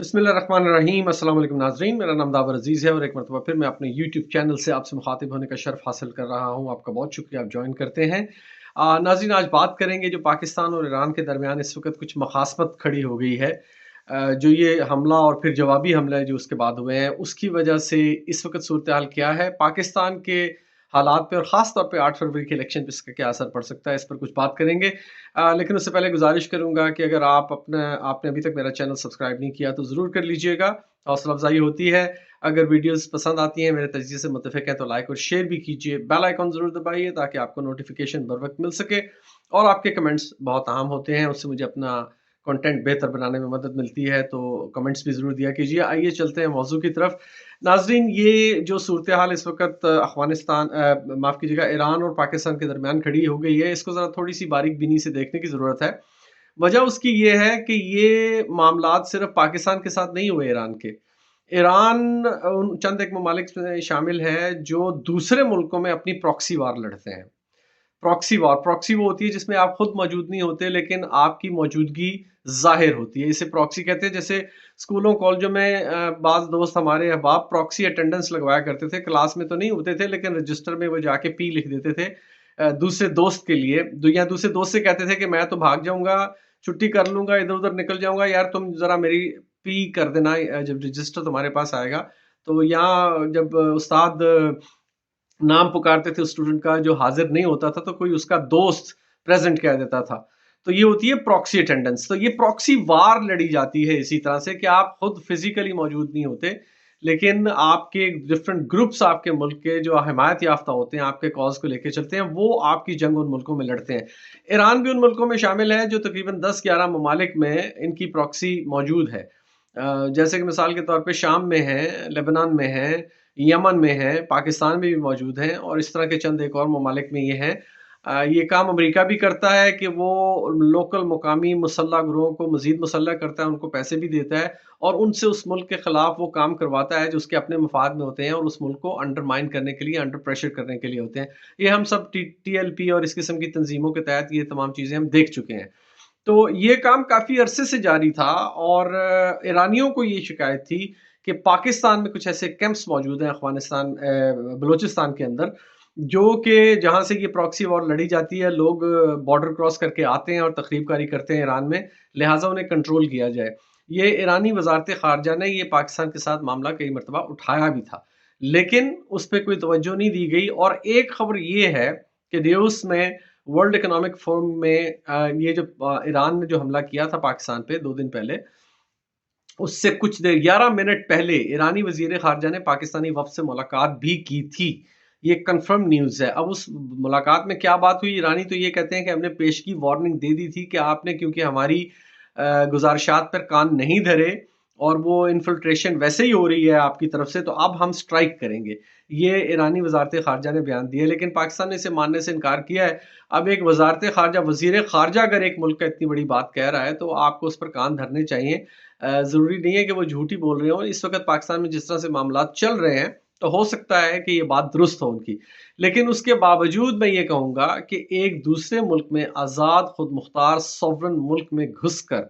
बिस्मिल्लाहिर्रहमानिर्रहीम। अस्सलाम वालेकुम नाज़रीन, मेरा नाम दावर अजीज़ है और एक मरतबा फिर मैं अपने यूट्यूब चैनल से आपसे मुखातिब होने का शर्फ हासिल कर रहा हूँ। आपका बहुत शुक्रिया, आप ज्वाइन करते हैं। नाज़रीन, आज बात करेंगे जो पाकिस्तान और ईरान के दरमियान इस वक्त कुछ मखासमत खड़ी हो गई है। जो ये हमला और फिर जवाबी हमले जो उसके बाद हुए हैं, उसकी वजह से इस वक्त सूरत हाल क्या है, पाकिस्तान के हालात पे और ख़ास तौर पे 8 फरवरी के इलेक्शन पे इसका क्या असर पड़ सकता है, इस पर कुछ बात करेंगे। लेकिन उससे पहले गुज़ारिश करूँगा कि अगर आपने अभी तक मेरा चैनल सब्सक्राइब नहीं किया तो ज़रूर कर लीजिएगा, हौसला अफ़ज़ाई होती है। अगर वीडियोज़ पसंद आती हैं, मेरे तज़किये से मुत्तफ़िक़ हैं तो लाइक और शेयर भी कीजिए। बेल आइकन ज़रूर दबाइए ताकि आपको नोटिफ़िकेशन बर वक़्त मिल सके और आपके कमेंट्स बहुत अहम होते हैं, उससे मुझे अपना कंटेंट बेहतर बनाने में मदद मिलती है, तो कमेंट्स भी ज़रूर दिया कीजिए। आइए चलते हैं मौज़ू की तरफ। नाज़रीन, ये जो सूरत हाल इस वक़्त माफ़ कीजिएगा, ईरान और पाकिस्तान के दरमियान खड़ी हो गई है, इसको ज़रा थोड़ी-सी बारीक बीनी से देखने की ज़रूरत है। वजह उसकी ये है कि ये मामलात सिर्फ़ पाकिस्तान के साथ नहीं हुए ईरान के। ईरान उन चंद एक ममालिक में शामिल है जो दूसरे मुल्कों में अपनी प्रॉक्सी वार लड़ते हैं। प्रॉक्सी वो होती है जिसमें आप खुद मौजूद नहीं होते लेकिन आपकी मौजूदगी ज़ाहिर होती है। इसे प्रॉक्सी कहते हैं। जैसे स्कूलों कॉलेजों में बाज़ दोस्त हमारे अहबाब प्रॉक्सी अटेंडेंस लगवाया करते थे। क्लास में तो नहीं होते थे लेकिन रजिस्टर में वो जाके पी लिख देते थे दूसरे दोस्त के लिए। या दूसरे दोस्त से कहते थे कि मैं तो भाग जाऊँगा, छुट्टी कर लूँगा, इधर-उधर निकल जाऊँगा, यार तुम ज़रा मेरी पी कर देना जब रजिस्टर तुम्हारे पास आएगा। तो यहाँ जब उस्ताद नाम पुकारते थे उस स्टूडेंट का जो हाज़िर नहीं होता था, तो कोई उसका दोस्त प्रेज़ेंट कह देता था। तो ये होती है प्रॉक्सी अटेंडेंस। तो ये प्रॉक्सी वार लड़ी जाती है इसी तरह से कि आप खुद फ़िज़िकली मौजूद नहीं होते, लेकिन आपके डिफ़रेंट ग्रुप्स आपके मुल्क के जो हिमायत याफ़्ता होते हैं, आपके कॉज़ को लेके चलते हैं, वो आपकी जंग उन मुल्कों में लड़ते हैं। ईरान भी उन मुल्कों में शामिल है जो तकरीबन 10-11 ममालिक में इनकी प्रॉक्सी मौजूद है। जैसे कि मिसाल के तौर पे शाम में है, लेबनान में है, यमन में है, पाकिस्तान में भी मौजूद हैं और इस तरह के चंद एक और ममालिक में ये हैं। ये काम अमेरिका भी करता है कि वो लोकल मुकामी मुसल्लह ग्रोहों को मज़ीद मुसल्लह करता है, उनको पैसे भी देता है और उनसे उस मुल्क के ख़िलाफ़ वो काम करवाता है जो उसके अपने मफ़ाद में होते हैं और उस मुल्क को अंडरमाइन करने के लिए, अंडर प्रेशर करने के लिए होते हैं। ये हम सब टीएलपी और इस किस्म की तंज़ीमों के तहत ये तमाम चीज़ें हम देख चुके हैं। तो ये काम काफ़ी अरसे से जारी था और ईरानियों को ये शिकायत थी कि पाकिस्तान में कुछ ऐसे कैंप्स मौजूद हैं बलूचिस्तान के अंदर, जो कि जहाँ से ये प्रॉक्सी वॉर लड़ी जाती है, लोग बॉर्डर क्रॉस करके आते हैं और तख़रीबकारी करते हैं ईरान में, लिहाज़ा उन्हें कंट्रोल किया जाए। ये ईरानी वज़ारत ख़ारजा ने ये पाकिस्तान के साथ मामला कई मरतबा उठाया भी था, लेकिन उस पे कोई तवज्जो नहीं दी गई और एक ख़बर ये है कि ड्यूस में वर्ल्ड इकोनॉमिक फोरम में ये जो ईरान ने जो हमला किया था पाकिस्तान पे 2 दिन पहले, उससे कुछ देर 11 मिनट पहले ईरानी वज़ीर ख़ारजा ने पाकिस्तानी वफ़द से मुलाकात भी की थी। ये कन्फर्म न्यूज़ है। अब उस मुलाकात में क्या बात हुई, ईरानी तो ये कहते हैं कि हमने पेशगी वार्निंग दे दी थी कि आपने क्योंकि हमारी गुज़ारिशात पर कान नहीं धरे और वो इन्फिल्ट्रेशन वैसे ही हो रही है आपकी तरफ से, तो अब हम स्ट्राइक करेंगे। ये ईरानी वज़ारत ख़ारजा ने बयान दिया है, लेकिन पाकिस्तान ने इसे मानने से इनकार किया है। अब एक वज़ारत ख़ारजा, वज़ीर ख़ारजा अगर एक मुल्क का इतनी बड़ी बात कह रहा है, तो आपको उस पर कान धरने चाहिए। ज़रूरी नहीं है कि वो झूठ ही बोल रहे हों। इस वक़्त पाकिस्तान में जिस तरह से मामलात चल रहे हैं, तो हो सकता है कि ये बात दुरुस्त हो उनकी। लेकिन उसके बावजूद मैं ये कहूँगा कि एक दूसरे मुल्क में आज़ाद, खुद मुख्तार, सॉवरेन मुल्क में घुसकर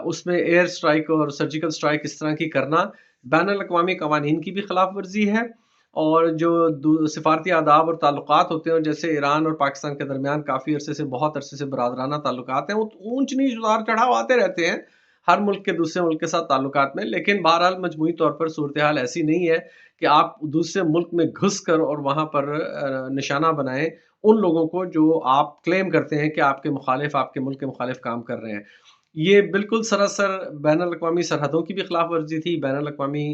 उसमें एयर स्ट्राइक और सर्जिकल स्ट्राइक इस तरह की करना बैनुल-अक़वामी कवानीन की भी खिलाफ वर्जी है और जो सिफारती आदाब और ताल्लुकात होते हैं, जैसे ईरान और पाकिस्तान के दरमियान काफ़ी अरसे से, बहुत अरसे से बरादराना ताल्लुकात हैं, वो ऊंच नीच उतार चढ़ाव आते रहते हैं हर मुल्क के दूसरे मुल्क के साथ ताल्लुकात में। लेकिन बहरहाल मजमूई तौर पर सूरत हाल ऐसी नहीं है कि आप दूसरे मुल्क में घुस कर और वहाँ पर निशाना बनाएं उन लोगों को जो आप क्लेम करते हैं कि आपके मुखालिफ, आपके मुल्क के मुखालिफ काम कर रहे हैं। ये बिल्कुल सरासर बैनुल-अक़वामी सरहदों की भी खिलाफ वर्जी थी, बैनुल-अक़वामी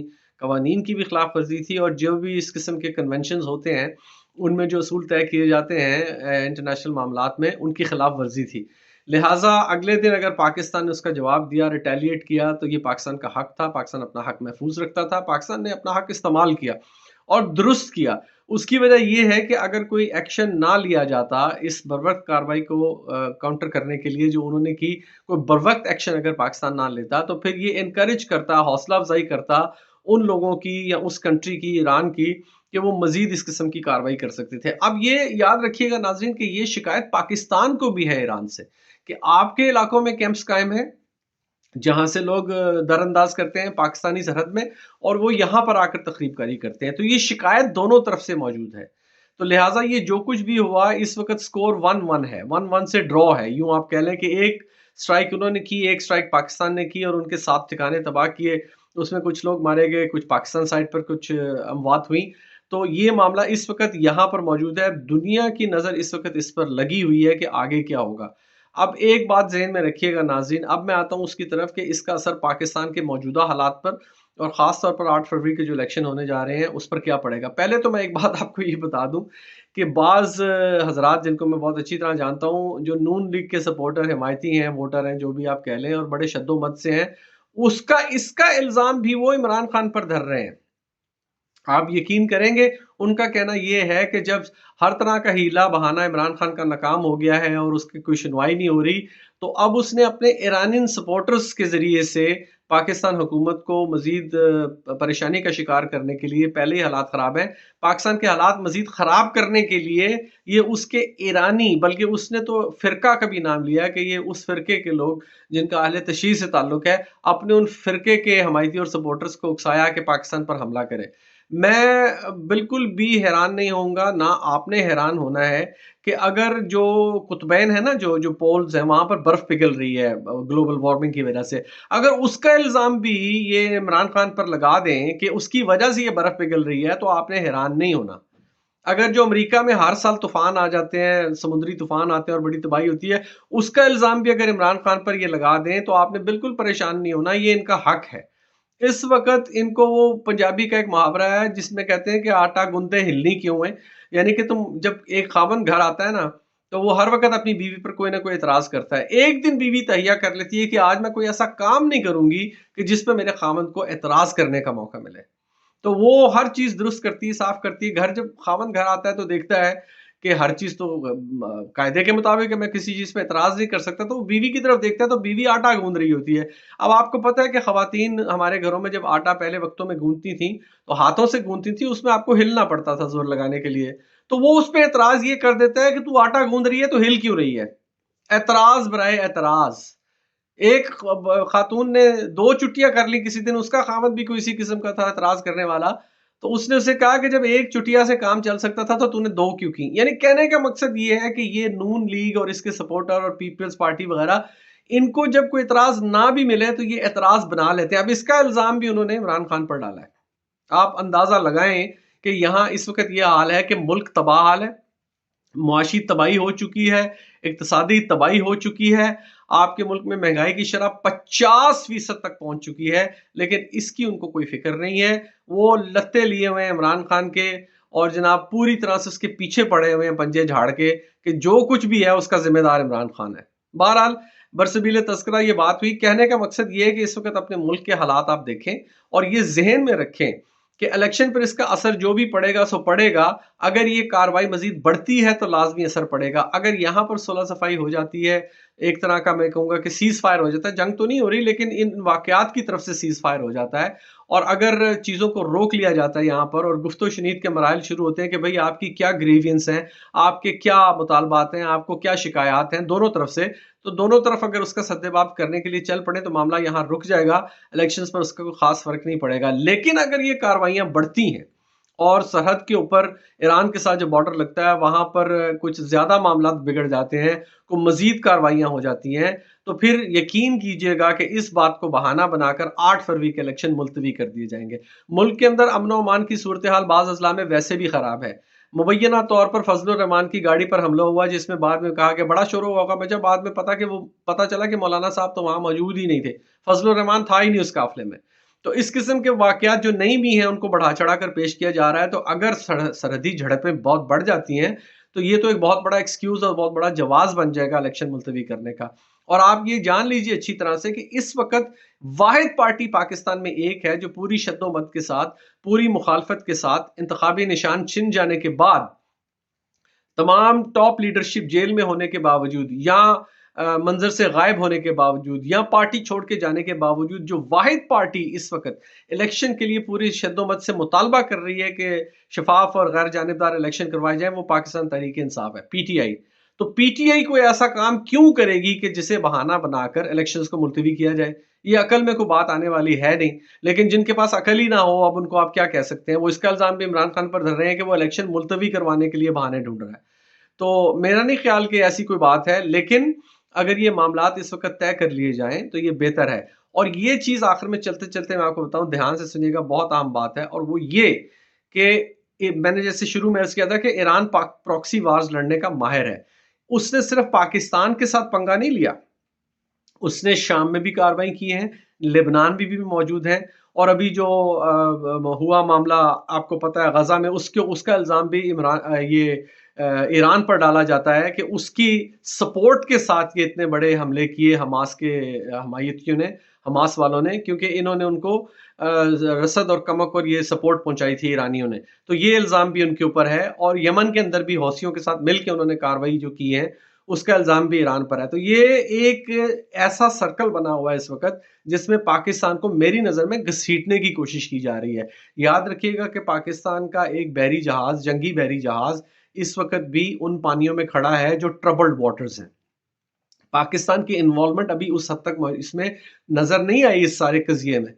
कवानीन की भी खिलाफ वर्जी थी और जो भी इस किस्म के कन्वेंशंस होते हैं, उनमें जो असूल तय किए जाते हैं इंटरनेशनल मामलात में, उनकी खिलाफ वर्जी थी। लिहाज़ा अगले दिन अगर पाकिस्तान ने उसका जवाब दिया, रिटेलिएट किया, तो ये पाकिस्तान का हक था, पाकिस्तान अपना हक महफूज़ रखता था, पाकिस्तान ने अपना हक इस्तेमाल किया और दुरुस्त किया। उसकी वजह ये है कि अगर कोई एक्शन ना लिया जाता इस बर्वक़्त कार्रवाई को काउंटर करने के लिए जो उन्होंने की, कोई बर्वक़्त एक्शन अगर पाकिस्तान ना लेता, तो फिर ये एनकरेज करता, हौसला अफ़ज़ाई करता उन लोगों की या उस कंट्री की, ईरान की, कि वो मज़ीद इस किस्म की कार्रवाई कर सकते थे। अब ये याद रखिएगा नाज़रीन कि ये शिकायत पाकिस्तान को भी है ईरान से कि आपके इलाकों में कैंप्स कायम हैं, جہاں سے لوگ در انداز کرتے ہیں پاکستانی سرحد میں، اور وہ یہاں پر آ کر تخریب کاری کرتے ہیں. تو یہ شکایت دونوں طرف سے موجود ہے. تو لہٰذا یہ جو کچھ بھی ہوا اس وقت سکور 1-1 ہے، 1-1 سے ڈرا ہے. یوں آپ کہہ لیں کہ ایک سٹرائک انہوں نے کی، ایک سٹرائک پاکستان نے کی، اور ان کے 7 ٹھکانے تباہ کیے. اس میں کچھ لوگ مارے گئے، کچھ پاکستان سائڈ پر کچھ اموات ہوئی. تو یہ معاملہ اس وقت یہاں پر موجود ہے. دنیا کی نظر اس وقت اس پر لگی ہوئی ہے کہ آگے کیا ہوگا. اب ایک بات ذہن میں رکھیے گا ناظرین، اب میں آتا ہوں اس کی طرف کہ اس کا اثر پاکستان کے موجودہ حالات پر اور خاص طور پر 8 فروری کے جو الیکشن ہونے جا رہے ہیں اس پر کیا پڑے گا. پہلے تو میں ایک بات آپ کو یہ بتا دوں کہ بعض حضرات جن کو میں بہت اچھی طرح جانتا ہوں، جو نون لیگ کے سپورٹر حمایتی ہیں، ووٹر ہیں، جو بھی آپ کہہ لیں، اور بڑے شد و مت سے ہیں، اس کا الزام بھی وہ عمران خان پر دھر رہے ہیں. آپ یقین کریں گے، ان کا کہنا یہ ہے کہ جب ہر طرح کا ہیلا بہانہ عمران خان کا ناکام ہو گیا ہے اور اس کی کوئی سنوائی نہیں ہو رہی، تو اب اس نے اپنے ایرانین سپورٹرز کے ذریعے سے پاکستان حکومت کو مزید پریشانی کا شکار کرنے کے لیے، پہلے ہی حالات خراب ہیں، پاکستان کے حالات مزید خراب کرنے کے لیے یہ اس کے ایرانی، بلکہ اس نے تو فرقہ کا بھی نام لیا کہ یہ اس فرقے کے لوگ جن کا اہل تشیع سے تعلق ہے، اپنے ان فرقے کے حمایتی اور سپورٹرز کو اکسایا کہ پاکستان پر حملہ کرے. میں بالکل بھی حیران نہیں ہوں گا، نہ آپ نے حیران ہونا ہے کہ اگر جو قطبین ہے نا، جو پولز ہیں وہاں پر برف پگھل رہی ہے گلوبل وارمنگ کی وجہ سے، اگر اس کا الزام بھی یہ عمران خان پر لگا دیں کہ اس کی وجہ سے یہ برف پگھل رہی ہے، تو آپ نے حیران نہیں ہونا. اگر جو امریکہ میں ہر سال طوفان آ جاتے ہیں، سمندری طوفان آتے ہیں اور بڑی تباہی ہوتی ہے، اس کا الزام بھی اگر عمران خان پر یہ لگا دیں تو آپ نے بالکل پریشان نہیں ہونا، یہ ان کا حق ہے. اس وقت ان کو وہ پنجابی کا ایک محاورہ ہے جس میں کہتے ہیں کہ آٹا گوندے ہلنی کیوں ہے. یعنی کہ تم جب ایک خاوند گھر آتا ہے نا، تو وہ ہر وقت اپنی بیوی پر کوئی نہ کوئی اعتراض کرتا ہے. ایک دن بیوی تہیا کر لیتی ہے کہ آج میں کوئی ایسا کام نہیں کروں گی کہ جس پہ میرے خاوند کو اعتراض کرنے کا موقع ملے. تو وہ ہر چیز درست کرتی ہے، صاف کرتی ہے. گھر جب خاوند گھر آتا ہے تو دیکھتا ہے کہ ہر چیز تو قاعدے کے مطابق ہے، میں کسی چیز پہ اعتراض نہیں کر سکتا، تو وہ بیوی کی طرف دیکھتا ہے تو بیوی آٹا گوندھ رہی ہوتی ہے. اب آپ کو پتہ ہے کہ خواتین ہمارے گھروں میں جب آٹا پہلے وقتوں میں گوندتی تھیں تو ہاتھوں سے گوندتی تھیں، اس میں آپ کو ہلنا پڑتا تھا زور لگانے کے لیے. تو وہ اس پہ اعتراض یہ کر دیتا ہے کہ تو آٹا گوندھ رہی ہے تو ہل کیوں رہی ہے. اعتراض برائے اعتراض. ایک خاتون نے 2 چٹیاں کر لی کسی دن، اس کا خاوند بھی کوئی اسی قسم کا تھا اعتراض کرنے والا، تو اس نے اسے کہا کہ جب ایک چٹیا سے کام چل سکتا تھا تو نے 2 کیوں کی. یعنی کہنے کا مقصد یہ ہے کہ یہ نون لیگ اور اس کے سپورٹر اور پیپلز پارٹی وغیرہ، ان کو جب کوئی اعتراض نہ بھی ملے تو یہ اعتراض بنا لیتے ہیں. اب اس کا الزام بھی انہوں نے عمران خان پر ڈالا ہے. آپ اندازہ لگائیں کہ یہاں اس وقت یہ حال ہے کہ ملک تباہ حال ہے، معاشی تباہی ہو چکی ہے، اقتصادی تباہی ہو چکی ہے. آپ کے ملک میں مہنگائی کی شرح 50% تک پہنچ چکی ہے، لیکن اس کی ان کو کوئی فکر نہیں ہے. وہ لتے لیے ہوئے ہیں عمران خان کے، اور جناب پوری طرح سے اس کے پیچھے پڑے ہوئے ہیں پنجے جھاڑ کے کہ جو کچھ بھی ہے اس کا ذمہ دار عمران خان ہے. بہرحال برسبیل تذکرہ یہ بات ہوئی. کہنے کا مقصد یہ ہے کہ اس وقت اپنے ملک کے حالات آپ دیکھیں اور یہ ذہن میں رکھیں کہ الیکشن پر اس کا اثر جو بھی پڑے گا سو پڑے گا. اگر یہ کاروائی مزید بڑھتی ہے تو لازمی اثر پڑے گا. اگر یہاں پر صلح صفائی ہو جاتی ہے، ایک طرح کا میں کہوں گا کہ سیز فائر ہو جاتا ہے، جنگ تو نہیں ہو رہی لیکن ان واقعات کی طرف سے سیز فائر ہو جاتا ہے، اور اگر چیزوں کو روک لیا جاتا ہے یہاں پر، اور گفت و شنید کے مراحل شروع ہوتے ہیں کہ بھئی آپ کی کیا گریوینس ہیں، آپ کے کیا مطالبات ہیں، آپ کو کیا شکایات ہیں دونوں طرف سے، تو دونوں طرف اگر اس کا سدباب کرنے کے لیے چل پڑے تو معاملہ یہاں رک جائے گا. الیکشنز پر اس کا کوئی خاص فرق نہیں پڑے گا. لیکن اگر یہ کاروائیاں بڑھتی ہیں اور سرحد کے اوپر ایران کے ساتھ جو بارڈر لگتا ہے وہاں پر کچھ زیادہ معاملات بگڑ جاتے ہیں، کوئی مزید کاروائیاں ہو جاتی ہیں، تو پھر یقین کیجئے گا کہ اس بات کو بہانہ بنا کر 8 فروری کے الیکشن ملتوی کر دیے جائیں گے. ملک کے اندر امن و امان کی صورتحال بعض اضلاع میں ویسے بھی خراب ہے. مبینہ طور پر فضل الرحمان کی گاڑی پر حملہ ہوا جس میں بعد میں کہا کہ بڑا شور ہوگا، مجھے بعد میں پتا چلا کہ مولانا صاحب تو وہاں موجود ہی نہیں تھے، فضل الرحمان تھا ہی نہیں اس قافلے میں. تو اس قسم کے واقعات جو نہیں بھی ہیں ان کو بڑھا چڑھا کر پیش کیا جا رہا ہے. تو اگر سرحدی جھڑپیں بہت بڑھ جاتی ہیں تو یہ تو ایک بہت بڑا ایکسکیوز اور بہت بڑا جواز بن جائے گا الیکشن ملتوی کرنے کا. اور آپ یہ جان لیجئے اچھی طرح سے کہ اس وقت واحد پارٹی پاکستان میں ایک ہے جو پوری شد و مت کے ساتھ، پوری مخالفت کے ساتھ، انتخابی نشان چھن جانے کے بعد، تمام ٹاپ لیڈرشپ جیل میں ہونے کے باوجود یا منظر سے غائب ہونے کے باوجود یا پارٹی چھوڑ کے جانے کے باوجود، جو واحد پارٹی اس وقت الیکشن کے لیے پوری شد و مت سے مطالبہ کر رہی ہے کہ شفاف اور غیر جانبدار الیکشن کروائے جائیں، وہ پاکستان تحریک انصاف ہے، پی ٹی آئی. तो पीटीआई कोई ऐसा काम क्यों करेगी कि जिसे बहाना बनाकर इलेक्शंस को मुलतवी किया जाए? ये अकल में कोई बात आने वाली है नहीं। लेकिन जिनके पास अकल ही ना हो, अब उनको आप क्या कह सकते हैं? वो इसका इल्ज़ाम भी इमरान खान पर धर रहे हैं कि वो इलेक्शन मुलतवी करवाने के लिए बहाने ढूँढ रहा है। तो मेरा नहीं ख्याल कि ऐसी कोई बात है, लेकिन अगर ये मामलात इस वक़्त तय कर लिए जाएँ तो ये बेहतर है। और ये चीज़ आखिर में चलते-चलते मैं आपको बताऊँ, ध्यान से सुनिएगा, बहुत अहम बात है, और वो ये कि मैंने जैसे शुरू में अर्ज़ किया था कि ईरान पाक प्रॉक्सी वार्स लड़ने का माहिर है। उसने सिर्फ़ पाकिस्तान के साथ पंगा नहीं लिया, उसने शाम में भी कार्रवाई की है, लेबनान भी मौजूद है, और अभी जो हुआ मामला आपको पता है गज़ा में, उसका इल्ज़ाम भी ईरान पर डाला जाता है कि उसकी सपोर्ट के साथ ये इतने बड़े हमले किए हमास के हमायतियों ने, हमास वालों ने, क्योंकि इन्होंने उनको रसद और कमक और ये सपोर्ट पहुंचाई थी ईरानियों ने। तो ये इल्ज़ाम भी उनके ऊपर है, और यमन के अंदर भी हौसियों के साथ मिलकर उन्होंने कार्रवाई जो की है, उसका इल्ज़ाम भी ईरान पर है। तो ये एक ऐसा सर्कल बना हुआ है इस वक़्त, जिसमें पाकिस्तान को मेरी नज़र में घसीटने की कोशिश की जा रही है। याद रखिएगा कि पाकिस्तान का एक बहरी जहाज़, जंगी बहरी जहाज़, इस वक़्त भी उन पानियों में खड़ा है जो ट्रबल्ड वाटर्स हैं। पाकिस्तान की इन्वॉल्वमेंट अभी उस हद तक इसमें नज़र नहीं आई इस सारे कज़िये में।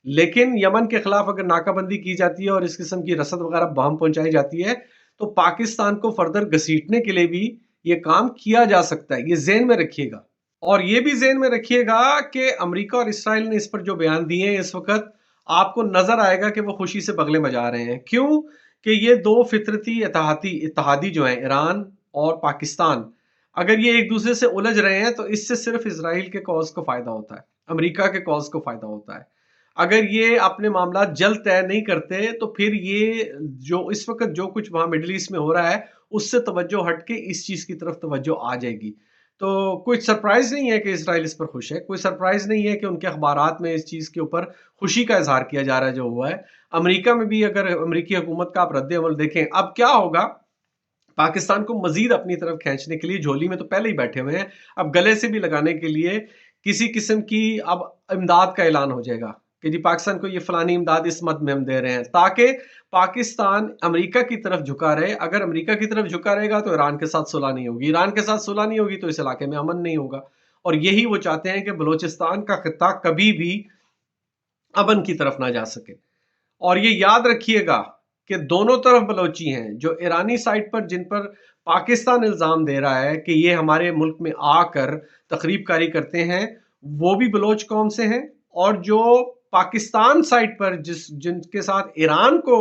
लेकिन यमन के खिलाफ अगर नाकाबंदी की जाती है और इस किस्म की रसद वगैरह बम पहुंचाई जाती है, तो पाकिस्तान को फर्दर घसीटने के लिए भी ये काम किया जा सकता है। ये ज़हन में रखिएगा। और ये भी ज़हन में रखिएगा कि अमेरिका और इसराइल ने इस पर जो बयान दिए हैं इस वक़्त, आपको नज़र आएगा कि वो खुशी से बगले बजा रहे हैं। क्यों? कि ये 2 फितरती इत्तेहादी जो हैं, ईरान और पाकिस्तान, अगर ये एक दूसरे से उलझ रहे हैं तो इससे सिर्फ इजराइल के कॉज को फायदा होता है, अमेरिका के कॉज को फायदा होता है। अगर ये अपने मामला जल्द तय नहीं करते तो फिर ये जो इस वक्त जो कुछ वहां मिडिल ईस्ट में हो रहा है, उससे तवज्जो हट के इस चीज की तरफ तवज्जो आ जाएगी। तो कोई सरप्राइज नहीं है कि इसराइल इस पर खुश है, कोई सरप्राइज नहीं है कि उनके अखबारात में इस चीज के ऊपर खुशी का इजहार किया जा रहा है जो हुआ है। अमेरिका में भी अगर अमेरिकी हुकूमत का आप रद्द अमल देखें, अब क्या होगा, पाकिस्तान को मजीद अपनी तरफ खींचने के लिए झोली में तो पहले ही बैठे हुए हैं, अब गले से भी लगाने के लिए किसी किस्म की अब इमदाद का ऐलान हो जाएगा कि जी पाकिस्तान को ये फलानी इमदाद इस मद में हम दे रहे हैं, ताकि पाकिस्तान अमेरिका की तरफ झुका रहे। अगर अमेरिका की तरफ झुका रहेगा तो ईरान के साथ सुलह नहीं होगी, ईरान के साथ सुलह नहीं होगी तो इस इलाके में अमन नहीं होगा। और यही वो चाहते हैं कि बलोचिस्तान का खित्ता कभी भी अमन की तरफ ना जा सके। और ये याद रखिएगा कि दोनों तरफ बलोची हैं, जो ईरानी साइड पर जिन पर पाकिस्तान इल्ज़ाम दे रहा है कि ये हमारे मुल्क में आकर तखरीबकारी करते हैं, वो भी बलोच कौम से हैं, और जो पाकिस्तान साइड पर जिनके साथ ईरान को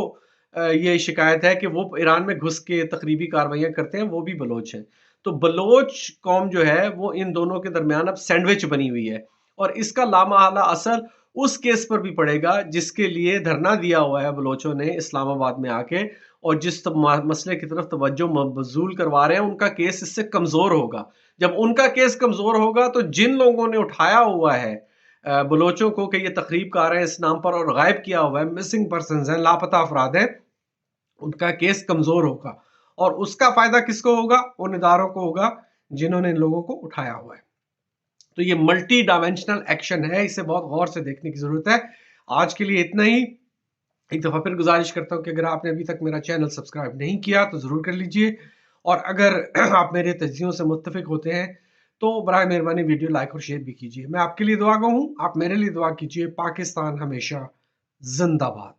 ये शिकायत है कि वो ईरान में घुस के तकरीबी कार्रवाइयाँ करते हैं, वो भी बलोच हैं। तो बलोच कौम जो है वो इन दोनों के दरमियान अब सैंडविच बनी हुई है, और इसका लामहला असर उस केस पर भी पड़ेगा जिसके लिए धरना दिया हुआ है बलोचों ने इस्लामाबाद में आके, और जिस मसले की तरफ तवज्जो मबजूल करवा रहे हैं, उनका केस इससे कमज़ोर होगा। जब उनका केस कमज़ोर होगा तो जिन लोगों ने उठाया हुआ है बलोचों को कि ये तकरीब कर रहे हैं इस नाम पर, और गायब किया हुआ है, मिसिंग पर्सनस हैं, लापता अफराद हैं, उनका केस कमज़ोर होगा। और उसका फ़ायदा किसको होगा? उन इदारों को होगा जिन्होंने इन लोगों को उठाया हुआ है। तो ये मल्टी डायमेंशनल एक्शन है, इसे बहुत गौर से देखने की ज़रूरत है। आज के लिए इतना ही। एक दफ़ा फिर गुजारिश करता हूँ कि अगर आपने अभी तक मेरा चैनल सब्सक्राइब नहीं किया तो ज़रूर कर लीजिए, और अगर आप मेरे तज्ज़ियों से मुत्तफ़िक होते हैं तो बराए मेहरबानी वीडियो लाइक और शेयर भी कीजिए। मैं आपके लिए दुआ गो हूँ, आप मेरे लिए दुआ कीजिए। पाकिस्तान हमेशा ज़िंदाबाद।